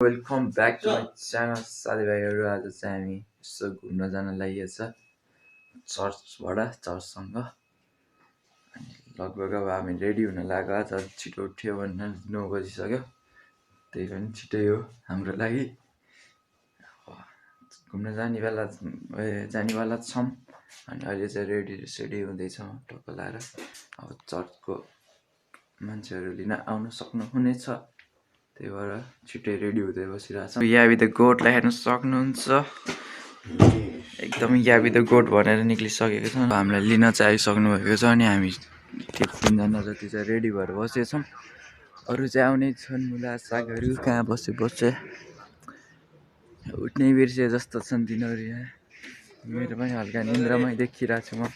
Welcome back to my channel साथीभाइहरू। आज चाहिँ हामी यसो घुम्न जान लागि छ चर्चबाट चर्चसँग। अनि लगभग अब हामी रेडी हुन लाग्यो। आज छिटो उठ्यो भनेर 9 बजिसक्यो, त्यही पनि छिटै हो हाम्रो लागि। घुम्न जानेवाला छौँ। अनि अहिले चाहिँ रेडी हुँदैछौँ टक्क लाएर। अब चर्चको मान्छेहरू लिन आउन सक्नुहुनेछ, त्यही भएर छिट्टै रेडी हुँदै बसिरहेको छ। याबी द गोटलाई हेर्न सक्नुहुन्छ, एकदम याबी द गोट भनेर निक्लिसकेको छ। हामीलाई लिन चाहिँ आइसक्नु भएको छ। अनि हामी त्यो 3 जना जति चाहिँ रेडी भएर बसेछौँ। अरू चाहिँ आउने छन्। मुला सागहरू कहाँ बसे उठ्नै बिर्से जस्तो छन् तिनीहरू। यहाँ मेरो पनि हल्का निन्द्रामै देखिरहेको छु म।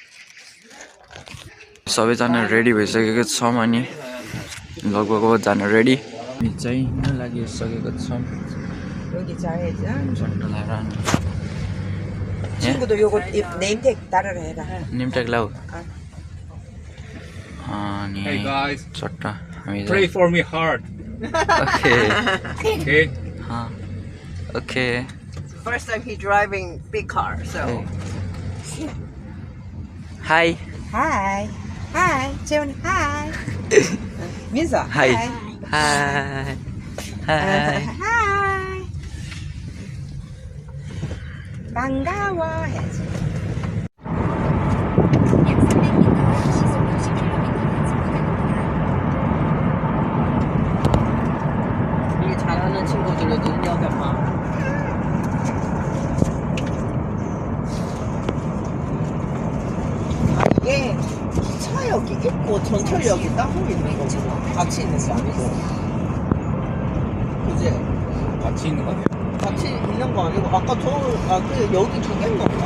सबैजना रेडी भइसकेको छौँ। अनि लगभग जान रेडी चाहिँ लागिसकेको छौँ। 친구도 요거 네임택 따라라 해라. 네임택 라우. Hey guys, चट्टा हामी pray for me hard. Okay. Okay. Okay. First time he driving big car, so. Hi. Hi. Hi. 재훈 hi. 민서. Hi. Hi. Hi. Hi. 반가워 해야지. 일 잘하는 친구들은 능력이 많아. 이게 기차역이 있고 전철역이 따로 있는 거구나. 같이 있는 게 아니고. 그지? 같이 있는 거 아니에요? 같이 있는 거 아니고 아까 그 여기 두 개인가 보다.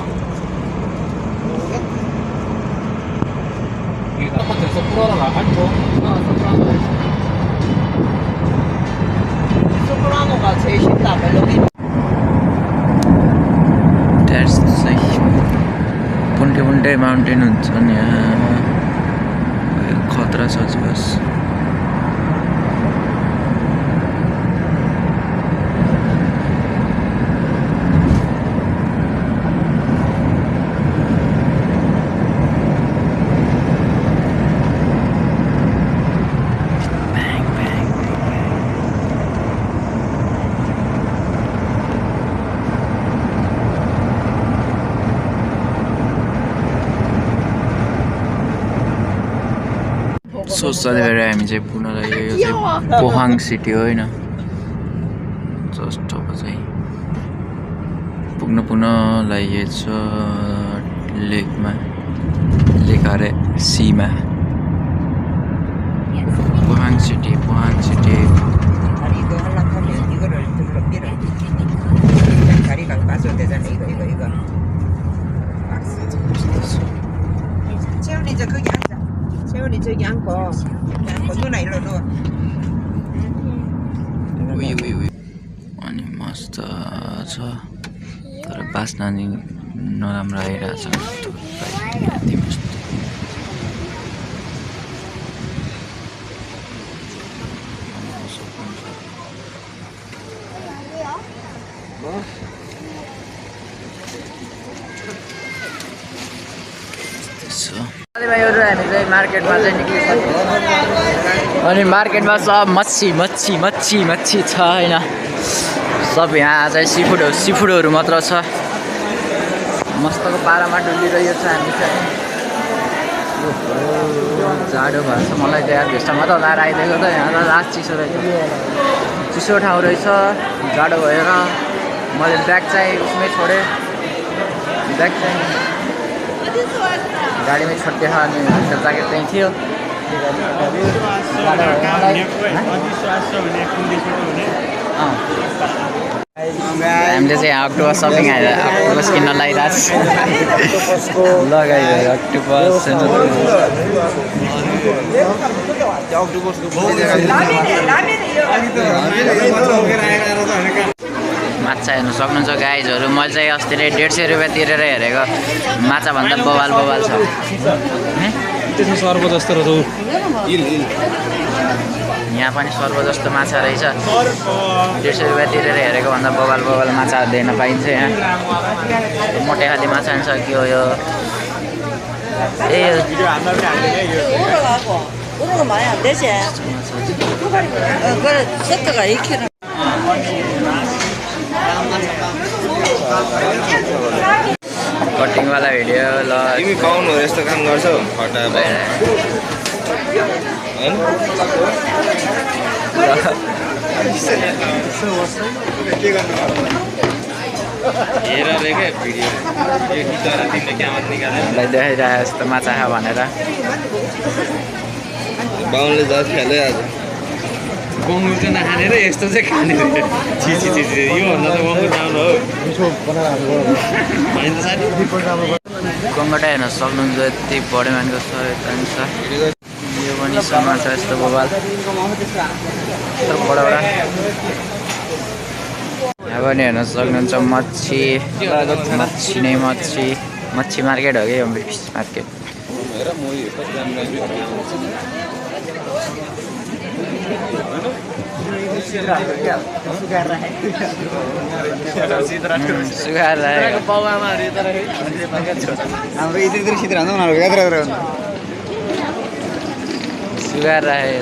이게 똑같은 소프라노가 알죠? 소프라노가 제일 쉽다. 멜로디. That's सही पुन्टे माउन्टेन हुन्छ नि यहाँ खतरा छ बस। सो साथीभाइहरू हामी चाहिँ पुग्न लागेको चाहिँ पोहाङ सिटी हो होइन। जस्ट अब चाहिँ पुग्न लागेको छ लेक अरे सीमा। पोहाङ सिटी 이거 하려면 이거를 들러 밀어. 다리가 빠져야 되잖아. 이거. 박스. 채훈이 저 거기 앉아. 채훈이 저기 앉고 누나 일로 누워. उयो अनि मस्त छ, तर बास्ना नि नराम्रो आइरहेछ। साथीभाइहरू हामी चाहिँ मार्केटमा चाहिँ निक्लिसक्यो। अनि मार्केटमा सब मच्छी छ होइन। सब यहाँ चाहिँ सिफुडहरू मात्र छ। मस्तको पारामा डुलिरहेको छ हामी चाहिँ। जाडो भएछ मलाई चाहिँ यार भेस्टामा त लाएर आइदिएको त। यहाँ त लास्ट चिसो रहेछ, चिसो ठाउँ रहेछ जाडो भएर। मैले ब्याग चाहिँ उसमै छोडेँ, ब्याग चाहिँ गाडीमै छोडिदिएछ। अनि त्यो ज्याकेट चाहिँ थियो। हामीले चाहिँ अक्टोबस सपिङ आएर अक्टोबस किन्न लागिरहेको छ। लगाइदियो अक्टोबस माछा हेर्नु सक्नुहुन्छ गाइजहरू। मैले चाहिँ अस्ति नै 150 रुपियाँ तिरेर हेरेको माछा भन्दा बवाल छ। त्यसमा सर्व जस्तो रहेछ। यहाँ पनि सर्व जस्तो माछा रहेछ 150 रुपियाँ तिरेर हेरेको भन्दा बबाल बबाल माछा देख्न पाइन्छ यहाँ मोटे खाले माछा छ के हो यो ए कटिङवाला भिडियो ल तिमी पाउनु यस्तो काम गर्छौ फटा हेर रे के भिडियो खिचेर तिमीले क्यामेरा निकालेर देखाइरहेको जस्तो माछा खा भनेर बाउनले जस खेल्यो आज बङ्गुर चाहिँ नखाने र यस्तो चाहिँ खाने रे छि छि छि छि यो भन्दा त बङ्गुर राम्रो हो होइन त साथी कङ्गटा हेर्न सक्नुहुन्छ यति बढी मानको छ यो पनि छ माछा यस्तो बबाल बडा बडा यहाँ पनि हेर्न सक्नुहुन्छ मच्छी नै मच्छी मार्केट हो कि यो फिस मार्केट सुगार राखेको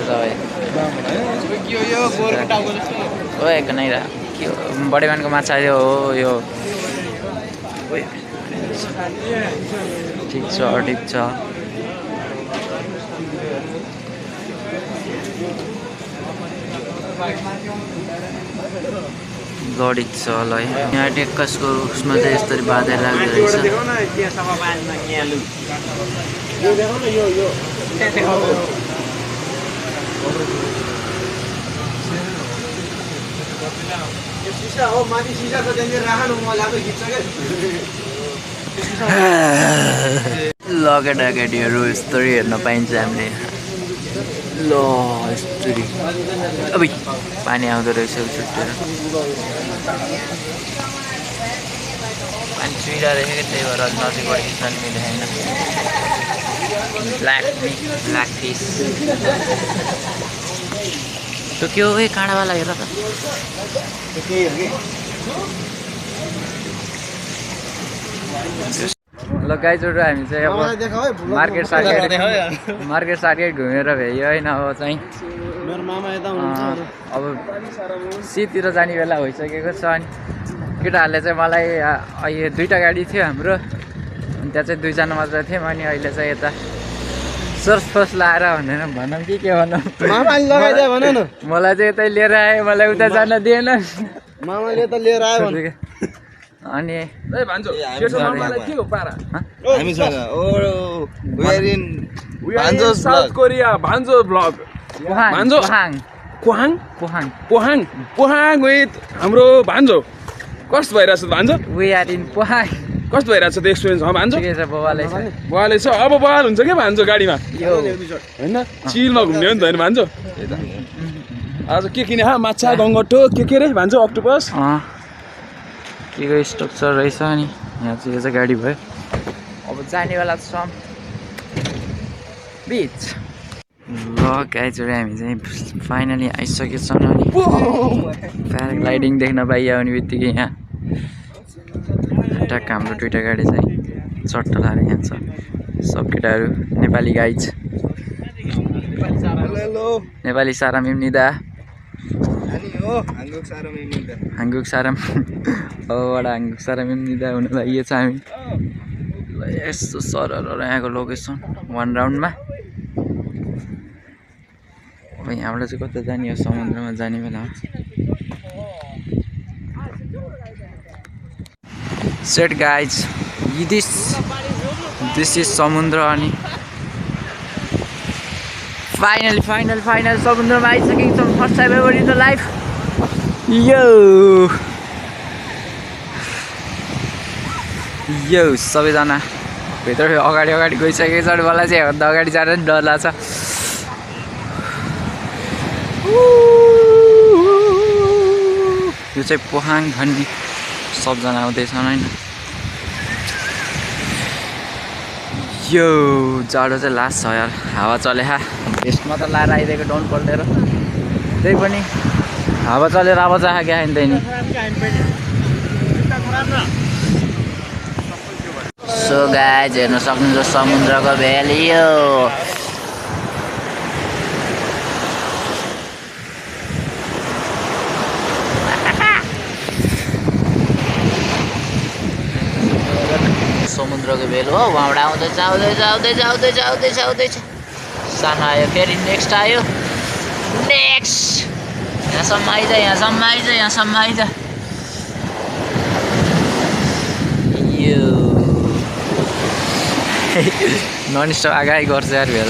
सबै एक नै बडे मानको माछा यो हो यो ठिक छ गडिक छ ल यहाँ टेक्कसको उसमा चाहिँ यसरी बाँधेर राख्दो रहेछ केटाकेटीहरू यस्तरी हेर्न पाइन्छ हामीले ल यस्तरी अब पानी आउँदो रहेछ छुट्टेर पानी चुइरहेको रहेछ कि त्यही भएर नजिकबाट खिच्न मिलेन ब्ल्याक फिस त्यो के हो काँडावाला हेर त ल गाइजहरू हामी चाहिँ अब मार्केट सार्केट घुमेर भ्यायो होइन अब चाहिँ अब सीतिर जाने बेला भइसकेको छ अनि केटाहरूले चाहिँ मलाई अहिले 2टा गाडी थियो हाम्रो अनि त्यहाँ चाहिँ 2जना मात्र थियौँ अनि अहिले चाहिँ यता सोर्स लाएर भनेर भनौँ कि के भनौँ मलाई चाहिँ यतै लिएर आयो मलाई उता जान दिएन मामाले त लिएर आयो अनि साउथ कोरिया भान्जो ब्लग पोहाङ विथ हाम्रो भान्जो कस्तो भइरहेछ भान्जो वी आर इन पोहाङ कस्तो भइरहेछ त एक्सपिरियन्स भान्जो बवालै छ अब बवाल हुन्छ क्या भान्जो गाडीमा होइन चिलमा घुम्ने हो नि त होइन भान्जो आज के किने माछा गङ्गटो के रे भान्जो अक्टोपस के स्ट्रक्चर रहेछ अनि यहाँ चाहिँ यो चाहिँ गाडी भयो अब जानेवाला छ बिच ल गाइजहरू हामी चाहिँ फाइनली आइसकेछौँ अनि प्याराग्लाइडिङ देख्न पाइयो भने बित्तिकै यहाँ ट्याक्क हाम्रो 2टा गाडी चाहिँ चट्ट लाएर यहाँ छ सब केटाहरू नेपाली गाइज नेपाली सारा मिम्निदा हाङ्गुक सारा अबबाट हाङ्गुक सारा मिम्निदा हुन लागि छ हामी यस्तो सरर यहाँको लोकेसन 1 राउन्डमा अब यहाँबाट चाहिँ कता जाने हो समुद्रमा जाने बेला सेट गाइज दिस इज समुद्र अनि फाइनल समुद्रमा आइसकेको छौँ first time ever in the life यो सबैजना भित्र अगाडि गइसकेको छ मलाई चाहिँ हेर्दा अगाडि जान नि डर लाग्छ यो चाहिँ पोहाङ भन्ने सबजना आउँदैछन् होइन यो जाडो चाहिँ लास्ट छ यार हावा चले भेस्टमा त लाएर आइदिएको डाउन पल्टेर त्यही पनि हावा चलेर आवाज आयो क्या नि त्यही नि सो गाइज हेर्न सक्नुहुन्छ समुद्रको भ्याली हो समुद्रको भेल हो वहाँबाट आउँदैछ आउँदैछ आउँदैछ आउँदैछ आउँदैछ आउँदैछ सानो आयो फेरि नेक्स्ट आयो नेक्स्ट यहाँसम्म आइज यहाँसम्म आइज यहाँसम्म आइज यो नन स्टप आगाइ गर्छ यार भेल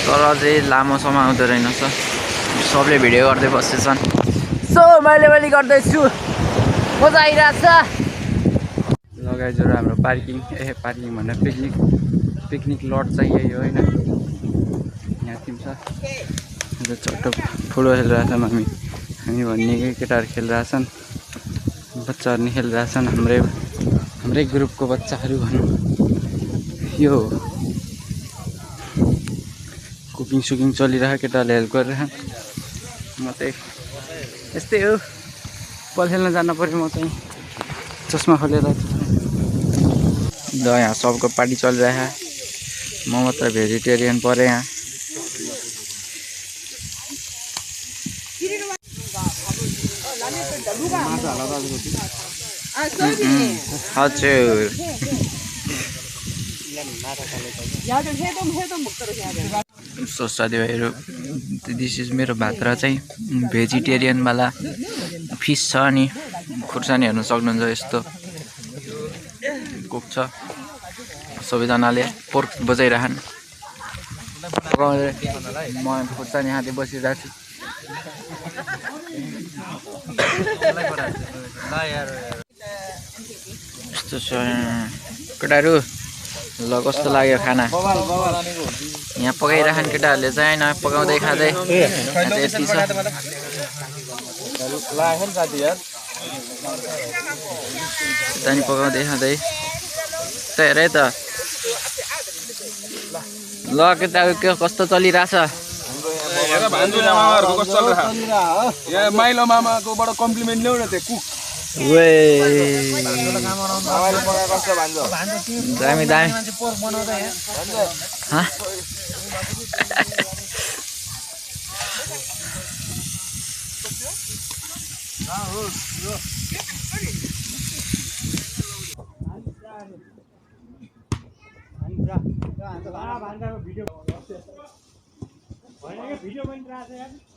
तर चाहिँ लामो समय आउँदो रहेनछ सबले भिडियो गर्दै बसेछन् सो मैले गर्दैछु मजा आइरहेछ लगाइजहरू हाम्रो पार्किङ भन्दा पिकनिक लट चाहिँ यही हो होइन यहाँ तिमी छ चट्ट ठुलो खेलिरहेछन् हामी भन्ने केटाहरू खेलिरहेछन् बच्चाहरू नि खेलिरहेछन् हाम्रै ग्रुपको बच्चाहरू भनौँ यो कुकिङ सुकिङ चलिरहेको केटाहरूले हेल्प गरिरहेन् म चाहिँ यस्तै हो बल खेल्न जानु पऱ्यो म चाहिँ चस्मा खोलेर यहाँ सबको पार्टी चलिरहेको म मात्र भेजिटेरियन परेँ यहाँ हजुर सो साथीभाइहरू दिस इज मेरो भात र चाहिँ भेजिटेरियनवाला फिस छ अनि खुर्सानी हेर्न सक्नुहुन्छ यस्तो कुक छ सबैजनाले पोर्क बजाइरहन् म खुर्सानी खाँदै बसिरहेको छु यस्तो छ केटाहरू ल कस्तो लाग्यो खाना यहाँ पकाइराखन् केटाहरूले चाहिँ होइन पकाउँदै खाँदै यति छ यता नि पकाउँदै खाँदै हेरे त ल केटाहरू के कस्तो चलिरहेछ यहाँ माइलो मामाकोबाट कम्प्लिमेन्ट ल्याउ न त्यो कुक दामी दामी भिडियो बनिरहेको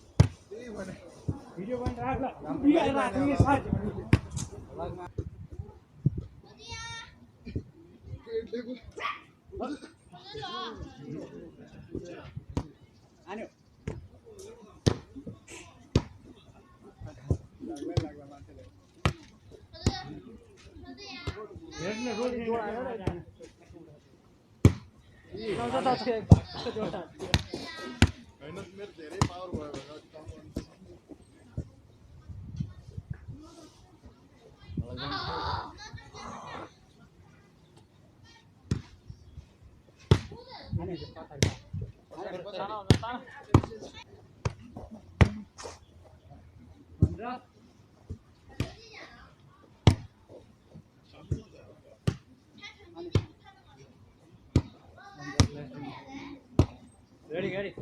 Ready.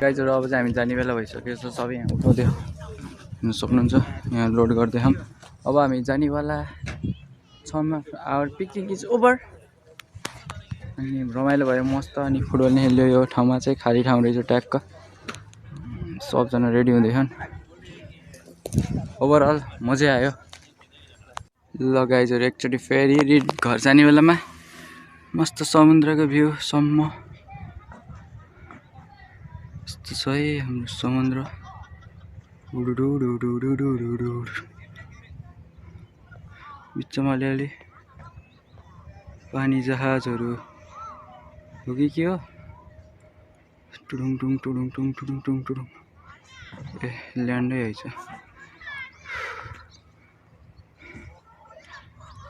गाइजहरू अब चाहिँ हामी जाने बेला भइसकेको छ सबै यहाँ उठाउँदै हेर्नु सक्नुहुन्छ यहाँ लोड गर्दै हम अब हामी जानेवाला छौँ आवर पिकनिक इज ओभर अनि रमाइलो भयो मस्त अनि फुटबल खेल्यो यो ठाउँमा चाहिँ खाली ठाउँ रहेछ ट्याक्क सबजना रेडी हुँदैछन् ओभरअल मजै आयो ल गाइजहरू एकचोटि फेरि घर जाने बेलामा मस्त समुद्रको भ्यू सम्म यस्तो छ है हाम्रो समुद्र बिचमा अलिअलि पानी जहाजहरू हो कि के हो टुडुङ टुङ टुडुङ टुङ टुडुङ टुङ टुडुङ ए ल्यान्डै आइछ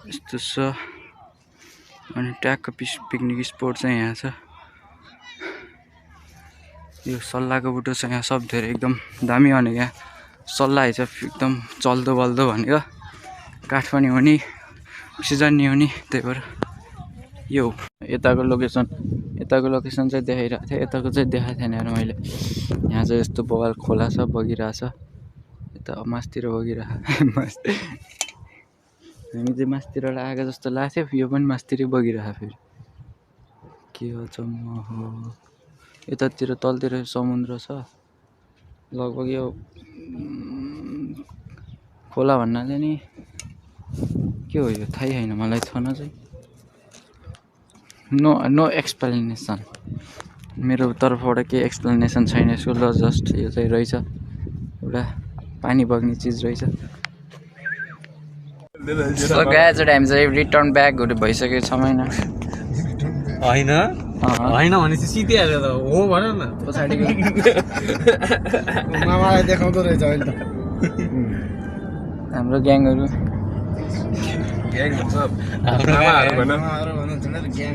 यस्तो छ अनि ट्याक्क पिकनिक स्पोट चाहिँ यहाँ छ यो सल्लाहको बुटो छ यहाँ सब धेरै एकदम दामी भनेको यहाँ सल्लाह छ एकदम चल्दो बल्दो भनेको काठ पनि हुने अक्सिजन नि हुने त्यही भएर यो यताको लोकेसन चाहिँ देखाइरहेको थिएँ यताको चाहिँ देखाएको थिएन यार मैले यहाँ चाहिँ यस्तो बगाल खोला छ बगिरहेछ यता मासतिर बगिरहेको हामी चाहिँ मासतिरबाट आएको जस्तो लाग्थ्यो यो पनि मासतिरै बगिरहेको फेरि के हो चम्म हो यतातिर तलतिर समुद्र छ लगभग यो खोला भन्नाले नि के हो यो थाहै छैन मलाई छन चाहिँ नो एक्सप्लेनेसन मेरो तर्फबाट केही एक्सप्लेनेसन छैन यसको ल जस्ट यो चाहिँ रहेछ एउटा पानी बग्ने चिज रहेछ सो गाइज हामी चाहिँ रिटर्न ब्याकहरू भइसकेको छ महिना होइन होइन भनेपछि सिधिहाल्यो त हो भन न पछाडिको मामालाई देखाउँदो रहेछ अहिले त हाम्रो ग्याङहरू ग्याङ भन्छ हाम्रो मामाहरू भन ग्याङ